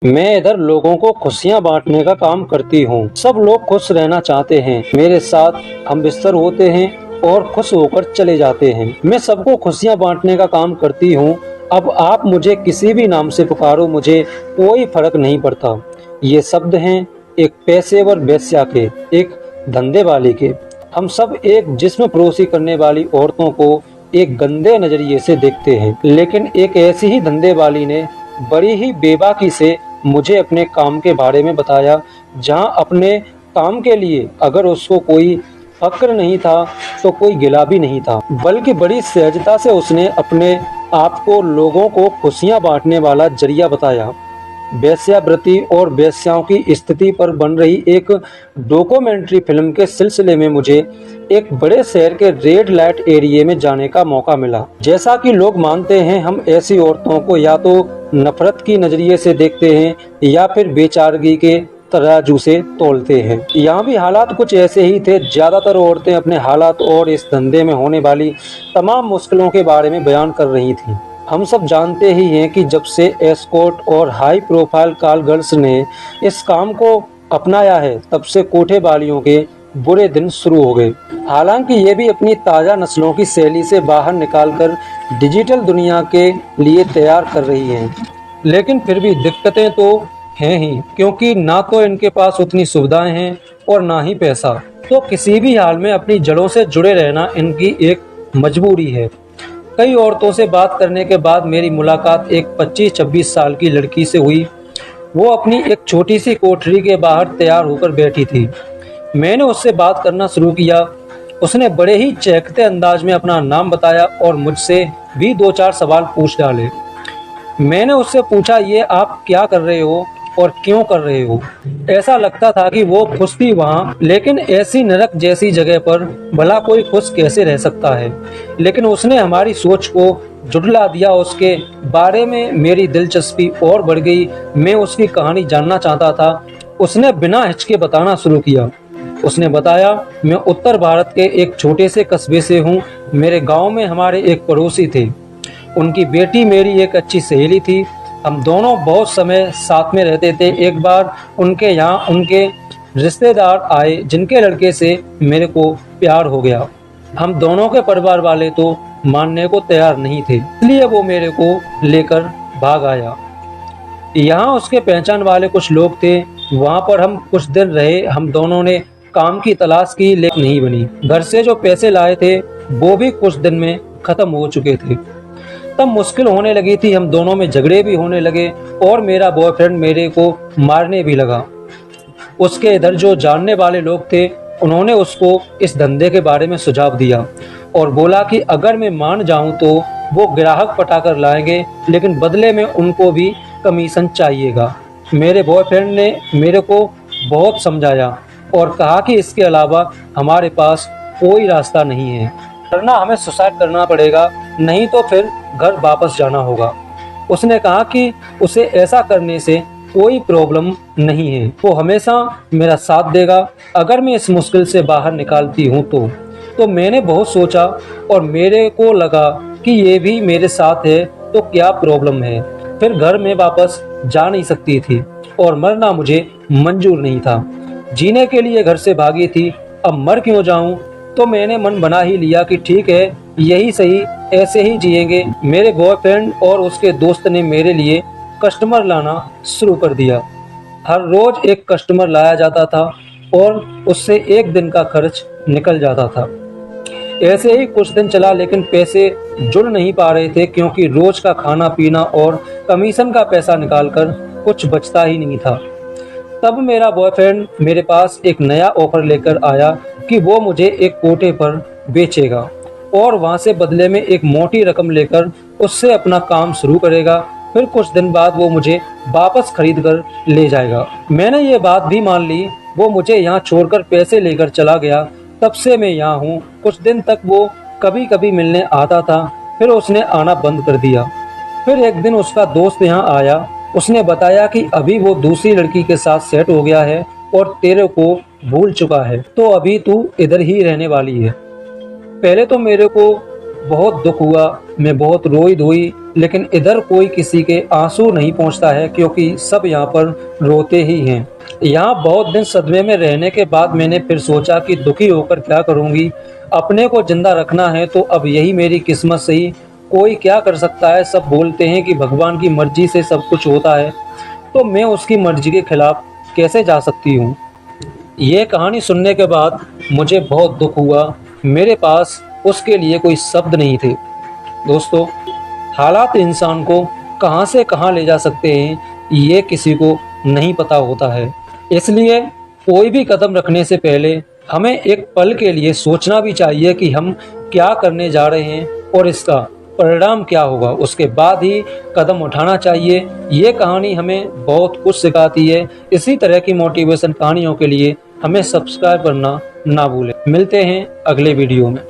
मैं इधर लोगों को खुशियां बांटने का काम करती हूँ। सब लोग खुश रहना चाहते हैं। मेरे साथ हम बिस्तर होते हैं और खुश होकर चले जाते हैं। मैं सबको खुशियां बांटने का काम करती हूँ। अब आप मुझे किसी भी नाम से पुकारो, मुझे कोई फर्क नहीं पड़ता। ये शब्द हैं एक पेशेवर वेश्या के, एक धंधे वाले के। हम सब एक जिस्म परोसी करने वाली औरतों को एक गंदे नजरिए से देखते हैं, लेकिन एक ऐसी ही धंधे वाली ने बड़ी ही बेबाकी से मुझे अपने काम के बारे में बताया, जहां अपने काम के लिए अगर उसको कोई फक्र नहीं था तो कोई गिला भी नहीं था, बल्कि बड़ी सहजता से उसने अपने आप को लोगों को खुशियां बांटने वाला जरिया बताया। वेश्यावृत्ति और वेश्याओं की स्थिति पर बन रही एक डॉक्यूमेंट्री फिल्म के सिलसिले में मुझे एक बड़े शहर के रेड लाइट एरिया में जाने का मौका मिला। जैसा कि लोग मानते हैं, हम ऐसी औरतों को या तो नफरत की नजरिए से देखते हैं या फिर बेचारगी के तराजू से तोलते हैं। यहाँ भी हालात कुछ ऐसे ही थे। ज्यादातर औरतें अपने हालात और इस धंधे में होने वाली तमाम मुश्किलों के बारे में बयान कर रही थीं। हम सब जानते ही हैं कि जब से एस्कॉर्ट और हाई प्रोफाइल कॉल गर्ल्स ने इस काम को अपनाया है, तब से कोठे वालियों के बुरे दिन शुरू हो गए। हालांकि ये भी अपनी ताज़ा नस्लों की शैली से बाहर निकालकर डिजिटल दुनिया के लिए तैयार कर रही हैं, लेकिन फिर भी दिक्कतें तो हैं ही, क्योंकि ना तो इनके पास उतनी सुविधाएं हैं और ना ही पैसा। तो किसी भी हाल में अपनी जड़ों से जुड़े रहना इनकी एक मजबूरी है। कई औरतों से बात करने के बाद मेरी मुलाकात एक 25-26 साल की लड़की से हुई। वो अपनी एक छोटी सी कोठरी के बाहर तैयार होकर बैठी थी। मैंने उससे बात करना शुरू किया। उसने बड़े ही चहकते अंदाज में अपना नाम बताया और मुझसे भी 2-4 सवाल पूछ डाले। मैंने उससे पूछा, ये आप क्या कर रहे हो और क्यों कर रहे हो? ऐसा लगता था कि वो खुश थी वहाँ, लेकिन ऐसी नरक जैसी जगह पर भला कोई खुश कैसे रह सकता है? लेकिन उसने हमारी सोच को जुटला दिया। उसके बारे में मेरी दिलचस्पी और बढ़ गई। मैं उसकी कहानी जानना चाहता था। उसने बिना हिचके बताना शुरू किया। उसने बताया, मैं उत्तर भारत के एक छोटे से कस्बे से हूँ। मेरे गांव में हमारे एक पड़ोसी थे। उनकी बेटी मेरी एक अच्छी सहेली थी। हम दोनों बहुत समय साथ में रहते थे। एक बार उनके यहाँ उनके रिश्तेदार आए, जिनके लड़के से मेरे को प्यार हो गया। हम दोनों के परिवार वाले तो मानने को तैयार नहीं थे, इसलिए वो मेरे को लेकर भाग आया। यहाँ उसके पहचान वाले कुछ लोग थे। वहाँ पर हम कुछ दिन रहे। हम दोनों ने काम की तलाश की, लेकिन नहीं बनी। घर से जो पैसे लाए थे वो भी कुछ दिन में खत्म हो चुके थे। तब मुश्किल होने लगी थी। हम दोनों में झगड़े भी होने लगे और मेरा बॉयफ्रेंड मेरे को मारने भी लगा। उसके इधर जो जानने वाले लोग थे, उन्होंने उसको इस धंधे के बारे में सुझाव दिया और बोला कि अगर मैं मान जाऊं तो वो ग्राहक पटाकर लाएंगे, लेकिन बदले में उनको भी कमीशन चाहिएगा। मेरे बॉयफ्रेंड ने मेरे को बहुत समझाया और कहा कि इसके अलावा हमारे पास कोई रास्ता नहीं है, वरना हमें सुसाइड करना पड़ेगा, नहीं तो फिर घर वापस जाना होगा। उसने कहा कि उसे ऐसा करने से कोई प्रॉब्लम नहीं है, वो हमेशा मेरा साथ देगा अगर मैं इस मुश्किल से बाहर निकालती हूँ तो मैंने बहुत सोचा और मेरे को लगा कि ये भी मेरे साथ है तो क्या प्रॉब्लम है। फिर घर में वापस जा नहीं सकती थी और मरना मुझे मंजूर नहीं था। जीने के लिए घर से भागी थी। अब मर क्यों जाऊं? तो मैंने मन बना ही लिया कि ठीक है, यही सही, ऐसे ही जिएंगे। मेरे बॉयफ्रेंड और उसके दोस्त ने मेरे लिए कस्टमर लाना शुरू कर दिया। हर रोज एक कस्टमर लाया जाता था और उससे एक दिन का खर्च निकल जाता था। ऐसे ही कुछ दिन चला, लेकिन पैसे जुड़ नहीं पा रहे थे, क्योंकि रोज का खाना पीना और कमीशन का पैसा निकालकर कुछ बचता ही नहीं था। तब मेरा बॉयफ्रेंड मेरे पास एक नया ऑफर लेकर आया कि वो मुझे एक कोटे पर बेचेगा और वहां से बदले में एक मोटी रकम लेकर उससे अपना काम शुरू करेगा। फिर कुछ दिन बाद वो मुझे वापस खरीद कर ले जाएगा। मैंने ये बात भी मान ली। वो मुझे यहाँ छोड़कर पैसे लेकर चला गया। तब से मैं यहाँ हूँ। कुछ दिन तक वो कभी कभी मिलने आता था, फिर उसने आना बंद कर दिया। फिर एक दिन उसका दोस्त यहाँ आया। उसने बताया कि अभी वो दूसरी लड़की के साथ सेट हो गया है और तेरे को भूल चुका है, तो अभी तू इधर ही रहने वाली है। पहले तो मेरे को बहुत दुख हुआ, मैं बहुत रोई धोई, लेकिन इधर कोई किसी के आंसू नहीं पहुंचता है क्योंकि सब यहाँ पर रोते ही हैं। यहाँ बहुत दिन सदमे में रहने के बाद मैंने फिर सोचा कि दुखी होकर क्या करूँगी, अपने को जिंदा रखना है तो अब यही मेरी किस्मत सही, कोई क्या कर सकता है। सब बोलते हैं कि भगवान की मर्जी से सब कुछ होता है, तो मैं उसकी मर्जी के खिलाफ कैसे जा सकती हूँ। ये कहानी सुनने के बाद मुझे बहुत दुख हुआ, मेरे पास उसके लिए कोई शब्द नहीं थे। दोस्तों, हालात इंसान को कहाँ से कहाँ ले जा सकते हैं ये किसी को नहीं पता होता है। इसलिए कोई भी कदम रखने से पहले हमें एक पल के लिए सोचना भी चाहिए कि हम क्या करने जा रहे हैं और इसका परिणाम क्या होगा, उसके बाद ही कदम उठाना चाहिए। ये कहानी हमें बहुत कुछ सिखाती है। इसी तरह की मोटिवेशन कहानियों के लिए हमें सब्सक्राइब करना ना भूलें। मिलते हैं अगले वीडियो में।